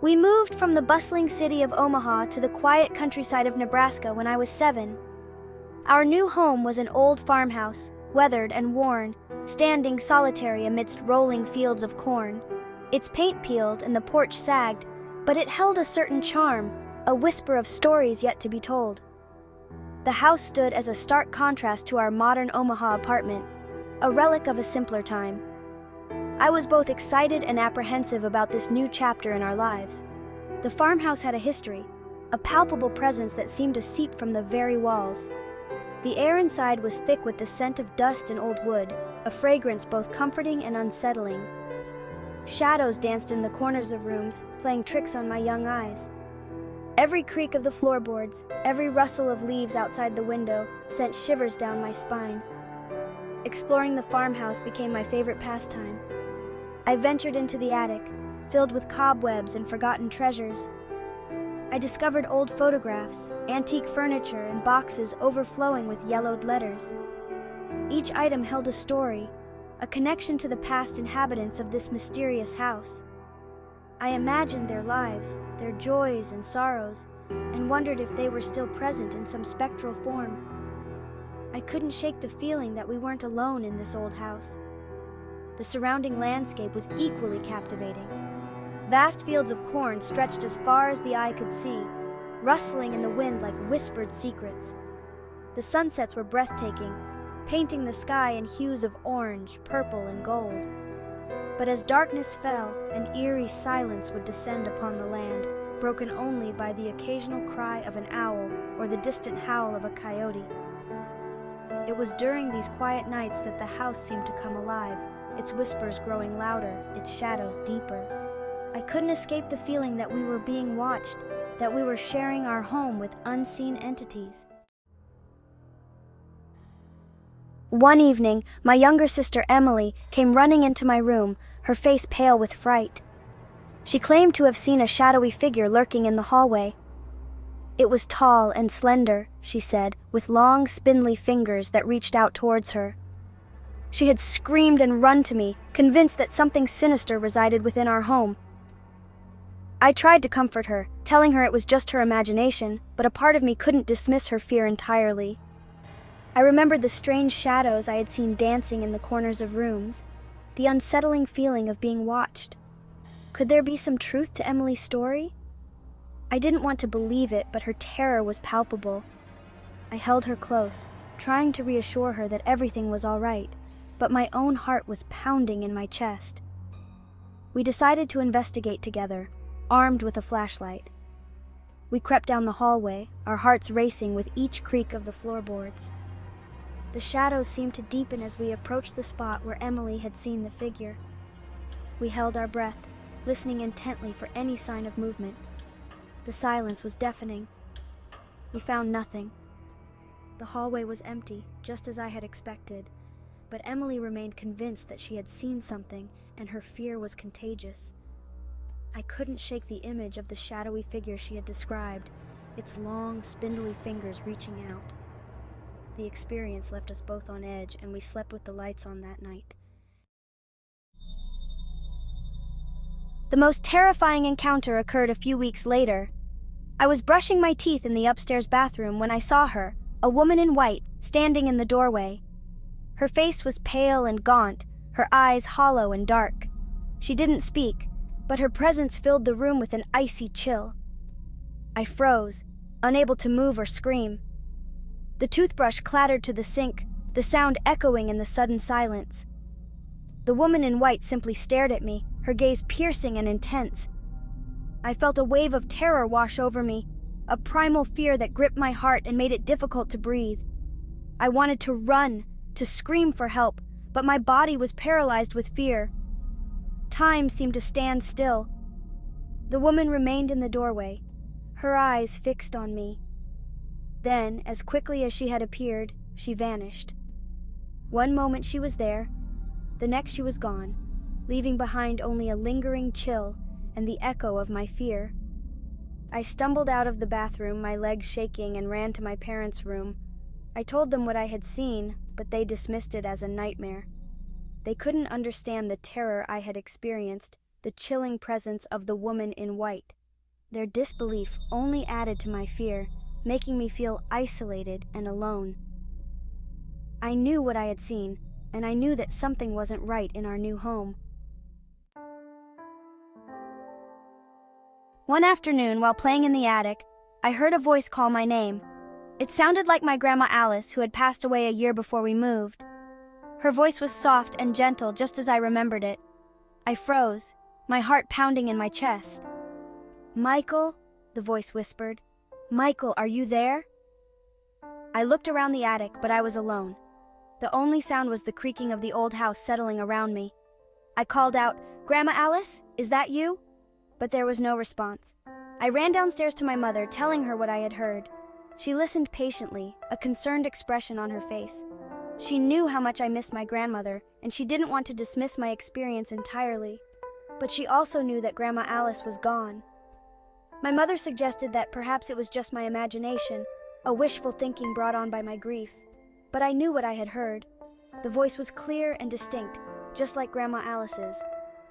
We moved from the bustling city of Omaha to the quiet countryside of Nebraska when I was 7. Our new home was an old farmhouse, weathered and worn, standing solitary amidst rolling fields of corn. Its paint peeled and the porch sagged, but it held a certain charm, a whisper of stories yet to be told. The house stood as a stark contrast to our modern Omaha apartment, a relic of a simpler time. I was both excited and apprehensive about this new chapter in our lives. The farmhouse had a history, a palpable presence that seemed to seep from the very walls. The air inside was thick with the scent of dust and old wood, a fragrance both comforting and unsettling. Shadows danced in the corners of rooms, playing tricks on my young eyes. Every creak of the floorboards, every rustle of leaves outside the window sent shivers down my spine. Exploring the farmhouse became my favorite pastime. I ventured into the attic, filled with cobwebs and forgotten treasures. I discovered old photographs, antique furniture, and boxes overflowing with yellowed letters. Each item held a story, a connection to the past inhabitants of this mysterious house. I imagined their lives, their joys and sorrows, and wondered if they were still present in some spectral form. I couldn't shake the feeling that we weren't alone in this old house. The surrounding landscape was equally captivating. Vast fields of corn stretched as far as the eye could see, rustling in the wind like whispered secrets. The sunsets were breathtaking, painting the sky in hues of orange, purple, and gold. But as darkness fell, an eerie silence would descend upon the land, broken only by the occasional cry of an owl or the distant howl of a coyote. It was during these quiet nights that the house seemed to come alive, its whispers growing louder, its shadows deeper. I couldn't escape the feeling that we were being watched, that we were sharing our home with unseen entities. One evening, my younger sister Emily came running into my room, her face pale with fright. She claimed to have seen a shadowy figure lurking in the hallway. It was tall and slender, she said, with long, spindly fingers that reached out towards her. She had screamed and run to me, convinced that something sinister resided within our home. I tried to comfort her, telling her it was just her imagination, but a part of me couldn't dismiss her fear entirely. I remembered the strange shadows I had seen dancing in the corners of rooms, the unsettling feeling of being watched. Could there be some truth to Emily's story? I didn't want to believe it, but her terror was palpable. I held her close, trying to reassure her that everything was all right, but my own heart was pounding in my chest. We decided to investigate together, armed with a flashlight. We crept down the hallway, our hearts racing with each creak of the floorboards. The shadows seemed to deepen as we approached the spot where Emily had seen the figure. We held our breath, listening intently for any sign of movement. The silence was deafening. We found nothing. The hallway was empty, just as I had expected, but Emily remained convinced that she had seen something, and her fear was contagious. I couldn't shake the image of the shadowy figure she had described, its long, spindly fingers reaching out. The experience left us both on edge, and we slept with the lights on that night. The most terrifying encounter occurred a few weeks later. I was brushing my teeth in the upstairs bathroom when I saw her, a woman in white, standing in the doorway. Her face was pale and gaunt, her eyes hollow and dark. She didn't speak, but her presence filled the room with an icy chill. I froze, unable to move or scream. The toothbrush clattered to the sink, the sound echoing in the sudden silence. The woman in white simply stared at me, her gaze piercing and intense. I felt a wave of terror wash over me, a primal fear that gripped my heart and made it difficult to breathe. I wanted to run, to scream for help, but my body was paralyzed with fear. Time seemed to stand still. The woman remained in the doorway, her eyes fixed on me. Then, as quickly as she had appeared, she vanished. One moment she was there, the next she was gone, leaving behind only a lingering chill and the echo of my fear. I stumbled out of the bathroom, my legs shaking, and ran to my parents' room. I told them what I had seen, but they dismissed it as a nightmare. They couldn't understand the terror I had experienced, the chilling presence of the woman in white. Their disbelief only added to my fear, making me feel isolated and alone. I knew what I had seen, and I knew that something wasn't right in our new home. One afternoon, while playing in the attic, I heard a voice call my name. It sounded like my Grandma Alice, who had passed away a year before we moved. Her voice was soft and gentle, just as I remembered it. I froze, my heart pounding in my chest. "Michael," the voice whispered. "Michael, are you there?" I looked around the attic, but I was alone. The only sound was the creaking of the old house settling around me. I called out, "Grandma Alice, is that you?" But there was no response. I ran downstairs to my mother, telling her what I had heard. She listened patiently, a concerned expression on her face. She knew how much I missed my grandmother, and she didn't want to dismiss my experience entirely. But she also knew that Grandma Alice was gone. My mother suggested that perhaps it was just my imagination, a wishful thinking brought on by my grief. But I knew what I had heard. The voice was clear and distinct, just like Grandma Alice's.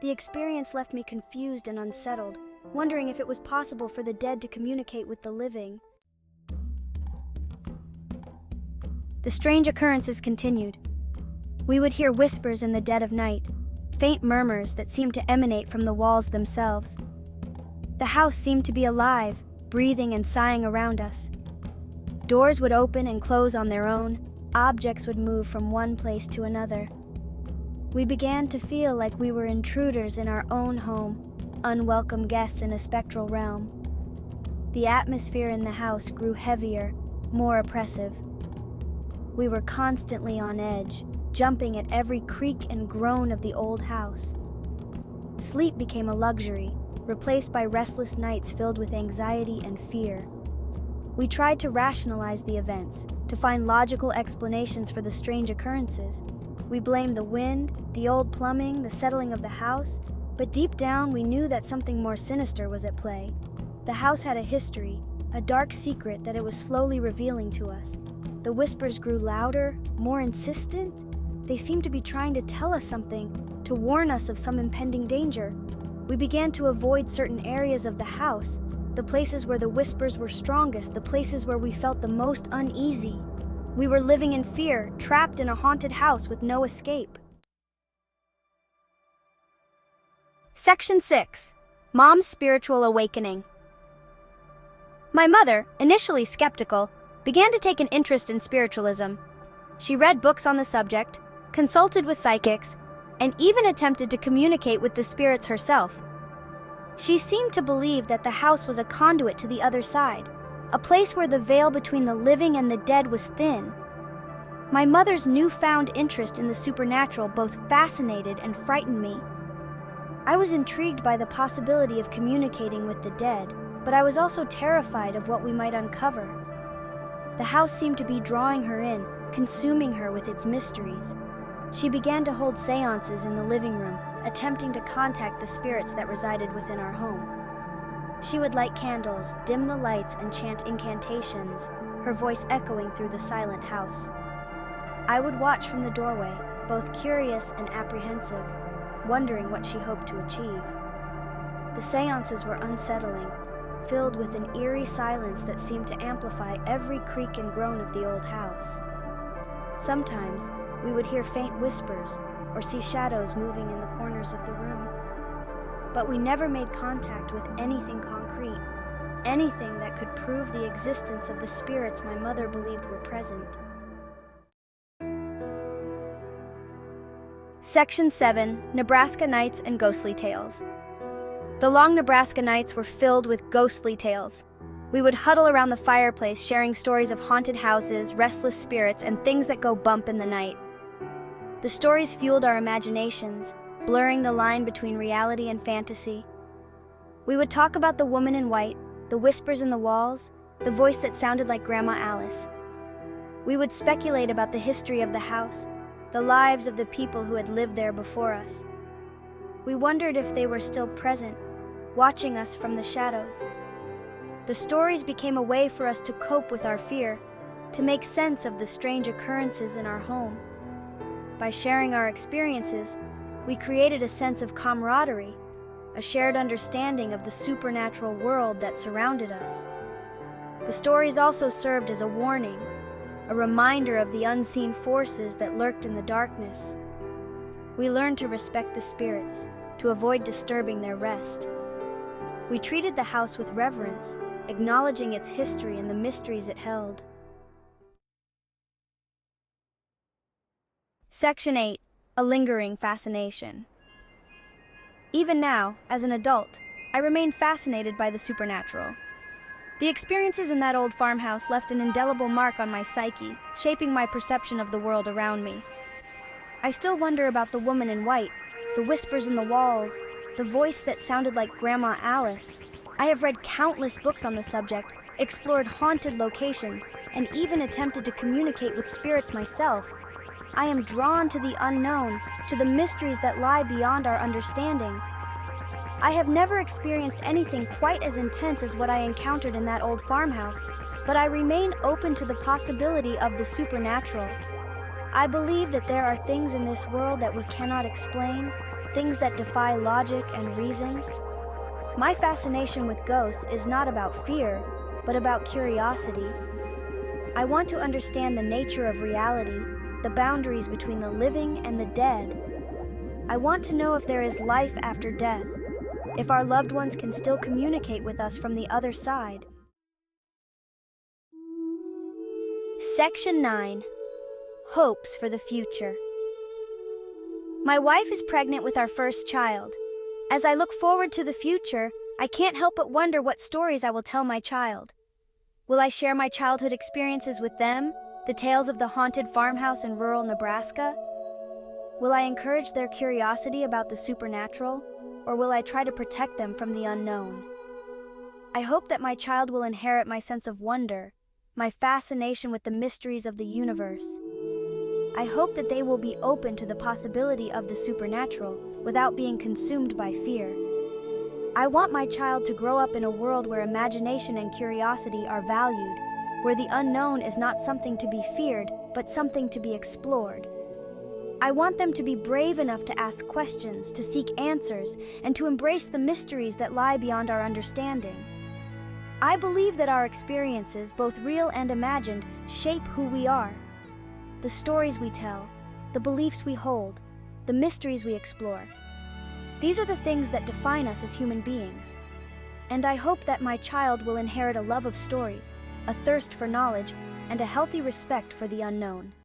The experience left me confused and unsettled, wondering if it was possible for the dead to communicate with the living. The strange occurrences continued. We would hear whispers in the dead of night, faint murmurs that seemed to emanate from the walls themselves. The house seemed to be alive, breathing and sighing around us. Doors would open and close on their own. Objects would move from one place to another. We began to feel like we were intruders in our own home, unwelcome guests in a spectral realm. The atmosphere in the house grew heavier, more oppressive. We were constantly on edge, jumping at every creak and groan of the old house. Sleep became a luxury, replaced by restless nights filled with anxiety and fear. We tried to rationalize the events, to find logical explanations for the strange occurrences. We blamed the wind, the old plumbing, the settling of the house, but deep down we knew that something more sinister was at play. The house had a history, a dark secret that it was slowly revealing to us. The whispers grew louder, more insistent. They seemed to be trying to tell us something, to warn us of some impending danger. We began to avoid certain areas of the house, the places where the whispers were strongest, the places where we felt the most uneasy. We were living in fear, trapped in a haunted house with no escape. Section 6. Mom's Spiritual Awakening. My mother, initially skeptical, began to take an interest in spiritualism. She read books on the subject, consulted with psychics, and even attempted to communicate with the spirits herself. She seemed to believe that the house was a conduit to the other side, a place where the veil between the living and the dead was thin. My mother's newfound interest in the supernatural both fascinated and frightened me. I was intrigued by the possibility of communicating with the dead, but I was also terrified of what we might uncover. The house seemed to be drawing her in, consuming her with its mysteries. She began to hold seances in the living room, attempting to contact the spirits that resided within our home. She would light candles, dim the lights, and chant incantations, her voice echoing through the silent house. I would watch from the doorway, both curious and apprehensive, wondering what she hoped to achieve. The seances were unsettling, filled with an eerie silence that seemed to amplify every creak and groan of the old house. Sometimes, we would hear faint whispers or see shadows moving in the corners of the room. But we never made contact with anything concrete, anything that could prove the existence of the spirits my mother believed were present. Section 7. Nebraska Nights and Ghostly Tales. The long Nebraska nights were filled with ghostly tales. We would huddle around the fireplace sharing stories of haunted houses, restless spirits, and things that go bump in the night. The stories fueled our imaginations, blurring the line between reality and fantasy. We would talk about the woman in white, the whispers in the walls, the voice that sounded like Grandma Alice. We would speculate about the history of the house, the lives of the people who had lived there before us. We wondered if they were still present, watching us from the shadows. The stories became a way for us to cope with our fear, to make sense of the strange occurrences in our home. By sharing our experiences, we created a sense of camaraderie, a shared understanding of the supernatural world that surrounded us. The stories also served as a warning, a reminder of the unseen forces that lurked in the darkness. We learned to respect the spirits, to avoid disturbing their rest. We treated the house with reverence, acknowledging its history and the mysteries it held. Section 8. A lingering fascination. Even now, as an adult, I remain fascinated by the supernatural. The experiences in that old farmhouse left an indelible mark on my psyche, shaping my perception of the world around me. I still wonder about the woman in white, the whispers in the walls, the voice that sounded like Grandma Alice. I have read countless books on the subject, explored haunted locations, and even attempted to communicate with spirits myself. I am drawn to the unknown, to the mysteries that lie beyond our understanding. I have never experienced anything quite as intense as what I encountered in that old farmhouse, but I remain open to the possibility of the supernatural. I believe that there are things in this world that we cannot explain, things that defy logic and reason. My fascination with ghosts is not about fear, but about curiosity. I want to understand the nature of reality, the boundaries between the living and the dead. I want to know if there is life after death, if our loved ones can still communicate with us from the other side. Section 9. Hopes for the future. My wife is pregnant with our first child. As I look forward to the future, I can't help but wonder what stories I will tell my child. Will I share my childhood experiences with them, the tales of the haunted farmhouse in rural Nebraska? Will I encourage their curiosity about the supernatural, or will I try to protect them from the unknown? I hope that my child will inherit my sense of wonder, my fascination with the mysteries of the universe. I hope that they will be open to the possibility of the supernatural without being consumed by fear. I want my child to grow up in a world where imagination and curiosity are valued, where the unknown is not something to be feared, but something to be explored. I want them to be brave enough to ask questions, to seek answers, and to embrace the mysteries that lie beyond our understanding. I believe that our experiences, both real and imagined, shape who we are. The stories we tell, the beliefs we hold, the mysteries we explore. These are the things that define us as human beings. And I hope that my child will inherit a love of stories, a thirst for knowledge, and a healthy respect for the unknown.